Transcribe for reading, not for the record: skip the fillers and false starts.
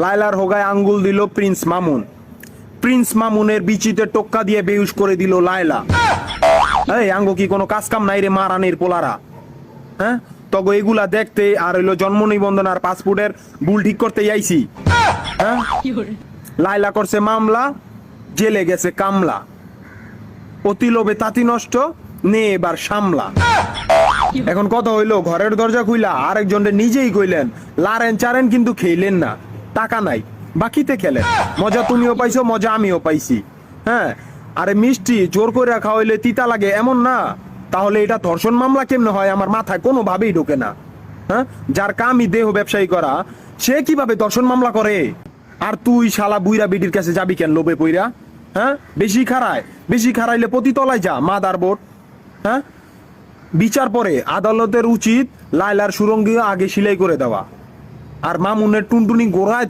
লায়লার হোগায় আঙ্গুল দিল Prince Mamun. Prince মামুনের বিচিতে টোক্কা দিয়ে বেহুশ করে দিল লায়লা। এই আঙ্গো কি কোনো কাজ কাম নাই রে মারানির পোলারা? হ্যাঁ, তগো এগুলা দেখতে আর হইলো জন্ম নিবন্ধন আর পাসপোর্টের ভুল ঠিক করতে আইছি। হ্যাঁ, লায়লা করছে মামলা, জেলে গেছে কামলা। অতি লোভে তাঁতি নষ্ট, নে এবার সামলা। এখন কথা হইলো, ঘরের দরজা খুইলা আরেকজনরে নিজেই কইলেন লারেন চারেন কিন্তু খেইলেন না, টাকা নাই বাকিতে খেলেন। মজা তুমিও পাইছো, মজা আমিও পাইছি। হ্যাঁ, আরে মিষ্টি জোর করে খাওয়াইলে তিতা লাগে এমন না, তাহলে এটা ধর্ষণ মামলা কেমনে হয় আমার মাথায় কোনোভাবেই ঢোকে না। হ্যাঁ, যার কামই দেহ ব্যবসায়ী করা, সে কিভাবে ধর্ষণ মামলা করে? আর তুই শালা বুইরা বিডির কাছে যাবি কেন লোভে পইরা? হ্যাঁ, বেশি খারাইলে পতি তলায় যা মাদার বোর্ড। হ্যাঁ, বিচার পরে আদালতের উচিত লায়লার সুরঙ্গি আগে সিলাই করে দেওয়া, আর মামুনের টুনটুনি গোড়ায়